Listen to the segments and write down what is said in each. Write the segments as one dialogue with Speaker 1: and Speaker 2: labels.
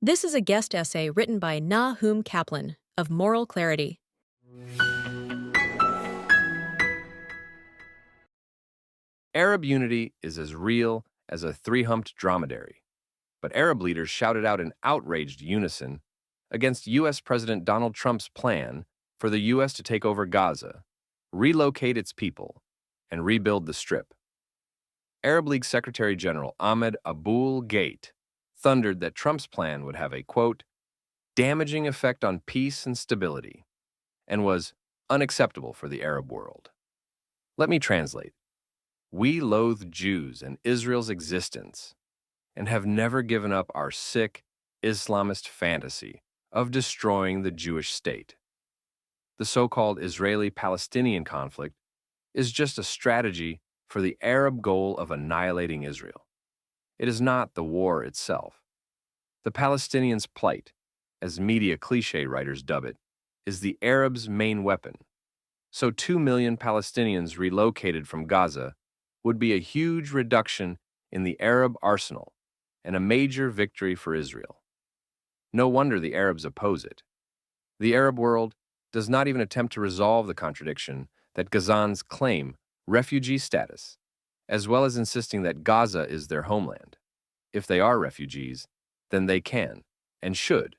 Speaker 1: This is a guest essay written by Nahum Kaplan of Moral Clarity.
Speaker 2: Arab unity is as real as a three-humped dromedary, but Arab leaders shouted out in outraged unison against U.S. President Donald Trump's plan for the U.S. to take over Gaza, relocate its people, and rebuild the Strip. Arab League Secretary General Ahmed Aboul Gate thundered that Trump's plan would have a, quote, damaging effect on peace and stability, and was unacceptable for the Arab world. Let me translate. We loathe Jews and Israel's existence and have never given up our sick Islamist fantasy of destroying the Jewish state. The so-called Israeli-Palestinian conflict is just a strategy for the Arab goal of annihilating Israel. It is not the war itself. The Palestinians' plight, as media cliché writers dub it, is the Arabs' main weapon. So 2 million Palestinians relocated from Gaza would be a huge reduction in the Arab arsenal and a major victory for Israel. No wonder the Arabs oppose it. The Arab world does not even attempt to resolve the contradiction that Gazans claim refugee status, as well as insisting that Gaza is their homeland. If they are refugees, then they can, and should,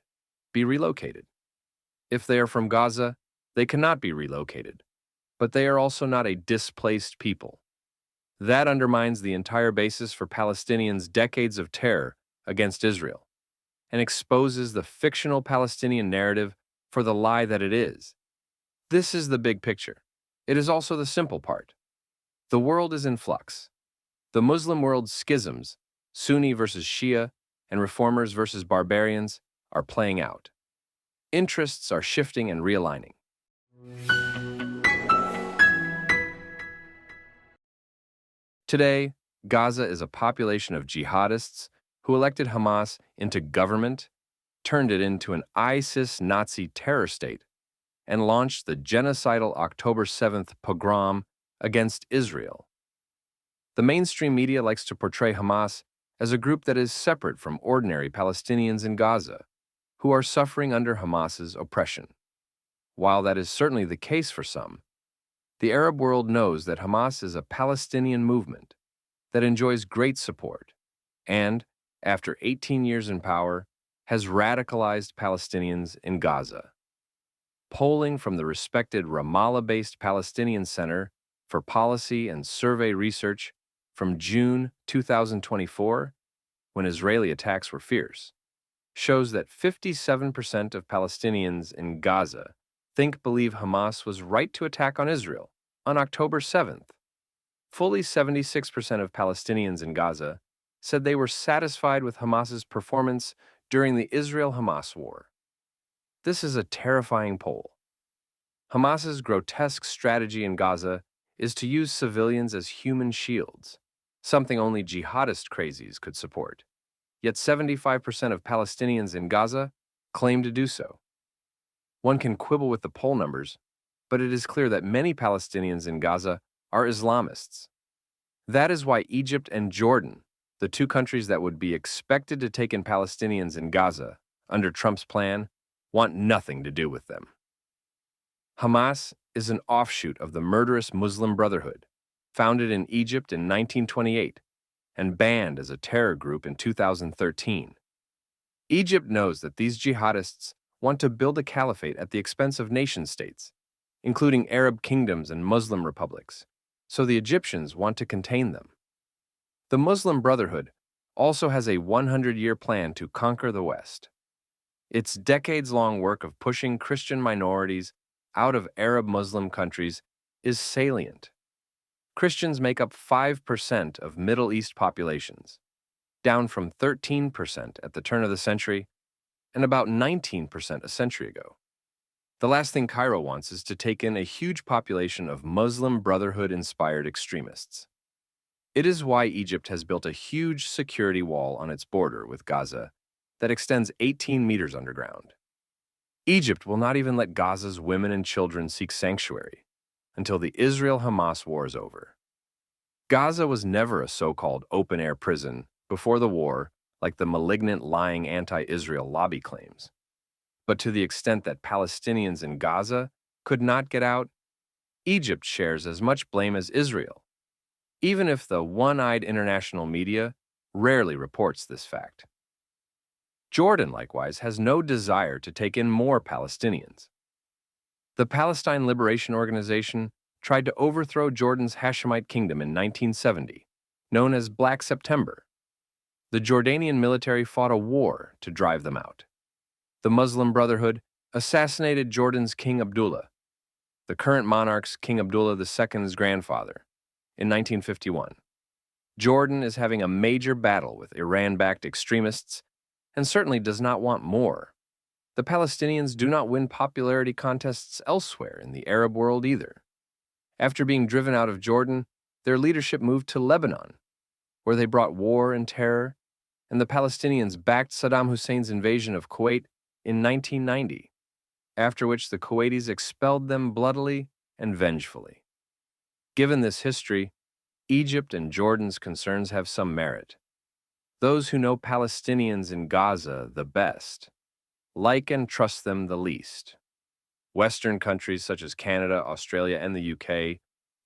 Speaker 2: be relocated. If they are from Gaza, they cannot be relocated, but they are also not a displaced people. That undermines the entire basis for Palestinians' decades of terror against Israel, and exposes the fictional Palestinian narrative for the lie that it is. This is the big picture. It is also the simple part. The world is in flux. The Muslim world's schisms, Sunni versus Shia, and reformers versus barbarians, are playing out. Interests are shifting and realigning. Today, Gaza is a population of jihadists who elected Hamas into government, turned it into an ISIS Nazi terror state, and launched the genocidal October 7th pogrom against Israel. The mainstream media likes to portray Hamas as a group that is separate from ordinary Palestinians in Gaza, who are suffering under Hamas's oppression. While that is certainly the case for some, the Arab world knows that Hamas is a Palestinian movement that enjoys great support and, after 18 years in power, has radicalized Palestinians in Gaza. Polling from the respected Ramallah-based Palestinian Center for Policy and Survey Research from June 2024, when Israeli attacks were fierce, shows that 57% of Palestinians in Gaza believe Hamas was right to attack on Israel on October 7th. Fully 76% of Palestinians in Gaza said they were satisfied with Hamas's performance during the Israel-Hamas war. This is a terrifying poll. Hamas's grotesque strategy in Gaza is to use civilians as human shields, something only jihadist crazies could support. Yet 75% of Palestinians in Gaza claim to do so. One can quibble with the poll numbers, but it is clear that many Palestinians in Gaza are Islamists. That is why Egypt and Jordan, the two countries that would be expected to take in Palestinians in Gaza under Trump's plan, want nothing to do with them. Hamas is an offshoot of the murderous Muslim Brotherhood, founded in Egypt in 1928 and banned as a terror group in 2013. Egypt knows that these jihadists want to build a caliphate at the expense of nation-states, including Arab kingdoms and Muslim republics, so the Egyptians want to contain them. The Muslim Brotherhood also has a 100-year plan to conquer the West. Its decades-long work of pushing Christian minorities out of Arab Muslim countries is salient. Christians make up 5% of Middle East populations, down from 13% at the turn of the century and about 19% a century ago. The last thing Cairo wants is to take in a huge population of Muslim Brotherhood-inspired extremists. It is why Egypt has built a huge security wall on its border with Gaza that extends 18 meters underground. Egypt will not even let Gaza's women and children seek sanctuary until the Israel-Hamas war is over. Gaza was never a so-called open-air prison before the war like the malignant, lying anti-Israel lobby claims. But to the extent that Palestinians in Gaza could not get out, Egypt shares as much blame as Israel, even if the one-eyed international media rarely reports this fact. Jordan, likewise, has no desire to take in more Palestinians. The Palestine Liberation Organization tried to overthrow Jordan's Hashemite kingdom in 1970, known as Black September. The Jordanian military fought a war to drive them out. The Muslim Brotherhood assassinated Jordan's King Abdullah, the current monarch's King Abdullah II's grandfather, in 1951. Jordan is having a major battle with Iran-backed extremists and certainly does not want more. The Palestinians do not win popularity contests elsewhere in the Arab world either. After being driven out of Jordan, their leadership moved to Lebanon, where they brought war and terror, and the Palestinians backed Saddam Hussein's invasion of Kuwait in 1990, after which the Kuwaitis expelled them bloodily and vengefully. Given this history, Egypt and Jordan's concerns have some merit. Those who know Palestinians in Gaza the best like and trust them the least. Western countries such as Canada, Australia, and the UK,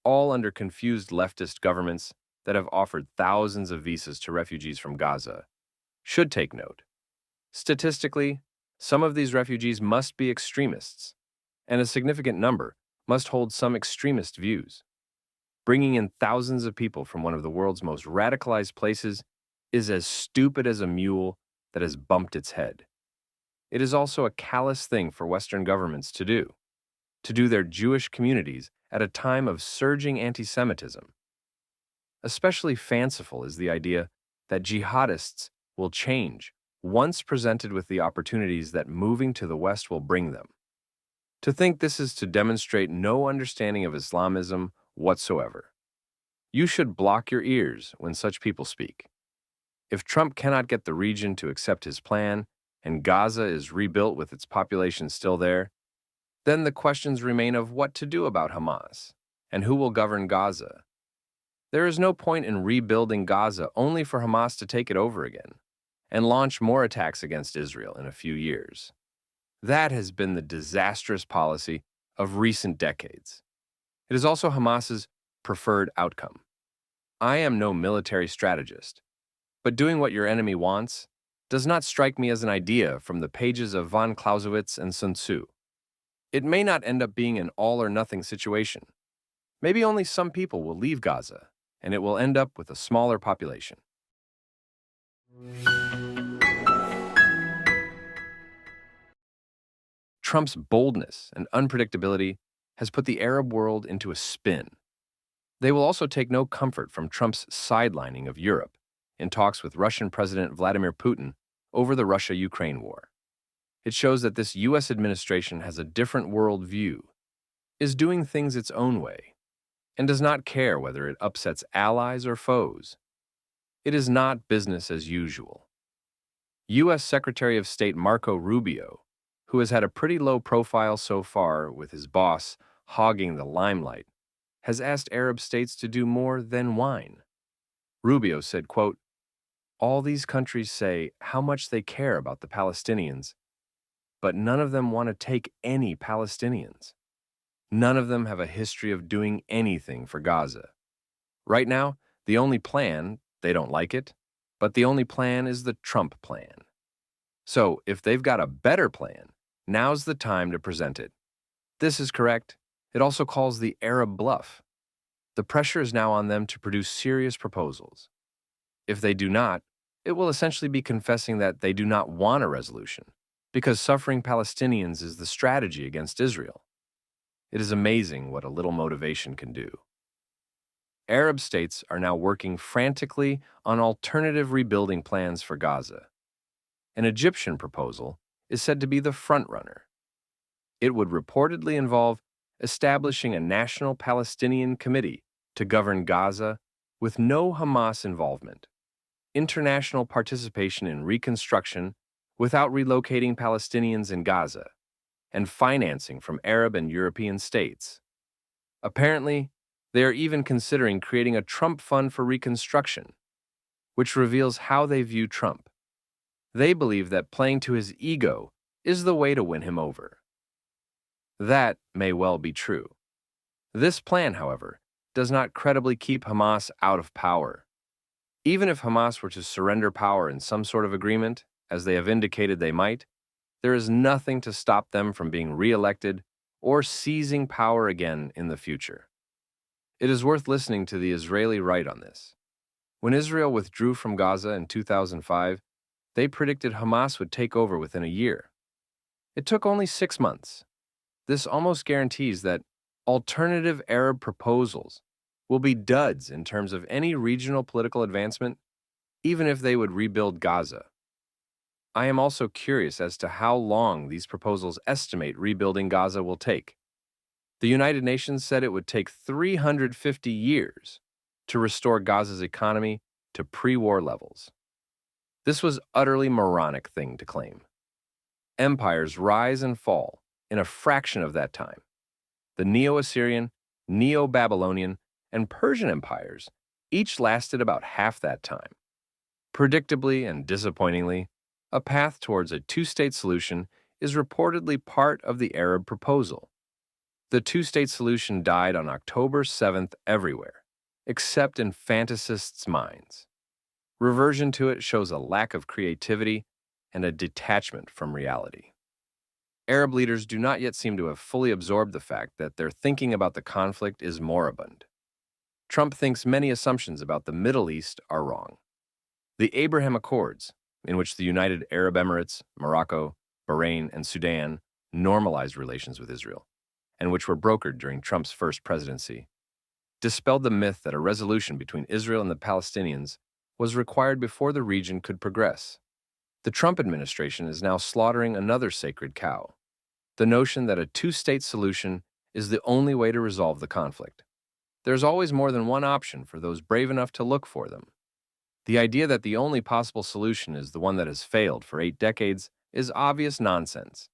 Speaker 2: all under confused leftist governments that have offered thousands of visas to refugees from Gaza, should take note. Statistically, some of these refugees must be extremists, and a significant number must hold some extremist views. Bringing in thousands of people from one of the world's most radicalized places is as stupid as a mule that has bumped its head. It is also a callous thing for Western governments to do their Jewish communities at a time of surging anti-Semitism. Especially fanciful is the idea that jihadists will change once presented with the opportunities that moving to the West will bring them. To think this is to demonstrate no understanding of Islamism whatsoever. You should block your ears when such people speak. If Trump cannot get the region to accept his plan, and Gaza is rebuilt with its population still there, then the questions remain of what to do about Hamas, and who will govern Gaza. There is no point in rebuilding Gaza only for Hamas to take it over again, and launch more attacks against Israel in a few years. That has been the disastrous policy of recent decades. It is also Hamas's preferred outcome. I am no military strategist, but doing what your enemy wants does not strike me as an idea from the pages of von Clausewitz and Sun Tzu. It may not end up being an all-or-nothing situation. Maybe only some people will leave Gaza, and it will end up with a smaller population. Trump's boldness and unpredictability has put the Arab world into a spin. They will also take no comfort from Trump's sidelining of Europe in talks with Russian President Vladimir Putin over the Russia-Ukraine war. It shows that this U.S. administration has a different world view, is doing things its own way, and does not care whether it upsets allies or foes. It is not business as usual. U.S. Secretary of State Marco Rubio, who has had a pretty low profile so far with his boss hogging the limelight, has asked Arab states to do more than whine. Rubio said, quote, "All these countries say how much they care about the Palestinians, but none of them want to take any Palestinians. None of them have a history of doing anything for Gaza. Right now, the only plan, they don't like it, but the only plan is the Trump plan. So if they've got a better plan, now's the time to present it. This is correct. It also calls the Arab bluff. The pressure is now on them to produce serious proposals. If they do not, it will essentially be confessing that they do not want a resolution, because suffering Palestinians is the strategy against Israel. It is amazing what a little motivation can do. Arab states are now working frantically on alternative rebuilding plans for Gaza. An Egyptian proposal is said to be the front-runner. It would reportedly involve establishing a national Palestinian committee to govern Gaza with no Hamas involvement, international participation in reconstruction without relocating Palestinians in Gaza, and financing from Arab and European states. Apparently, they are even considering creating a Trump Fund for Reconstruction, which reveals how they view Trump. They believe that playing to his ego is the way to win him over. That may well be true. This plan, however, does not credibly keep Hamas out of power. Even if Hamas were to surrender power in some sort of agreement, as they have indicated they might, there is nothing to stop them from being re-elected or seizing power again in the future. It is worth listening to the Israeli right on this. When Israel withdrew from Gaza in 2005, they predicted Hamas would take over within a year. It took only 6 months. This almost guarantees that alternative Arab proposals will be duds in terms of any regional political advancement, even if they would rebuild Gaza. I am also curious as to how long these proposals estimate rebuilding Gaza will take. The United Nations said it would take 350 years to restore Gaza's economy to pre-war levels. This was utterly moronic thing to claim. Empires rise and fall in a fraction of that time. The Neo-Assyrian, Neo-Babylonian, and Persian empires each lasted about half that time. Predictably and disappointingly, a path towards a two-state solution is reportedly part of the Arab proposal. The two-state solution died on October 7th everywhere, except in fantasists' minds. Reversion to it shows a lack of creativity and a detachment from reality. Arab leaders do not yet seem to have fully absorbed the fact that their thinking about the conflict is moribund. Trump thinks many assumptions about the Middle East are wrong. The Abraham Accords, in which the United Arab Emirates, Morocco, Bahrain, and Sudan normalized relations with Israel, and which were brokered during Trump's first presidency, dispelled the myth that a resolution between Israel and the Palestinians was required before the region could progress. The Trump administration is now slaughtering another sacred cow, the notion that a two-state solution is the only way to resolve the conflict. There's always more than one option for those brave enough to look for them. The idea that the only possible solution is the one that has failed for 8 decades is obvious nonsense.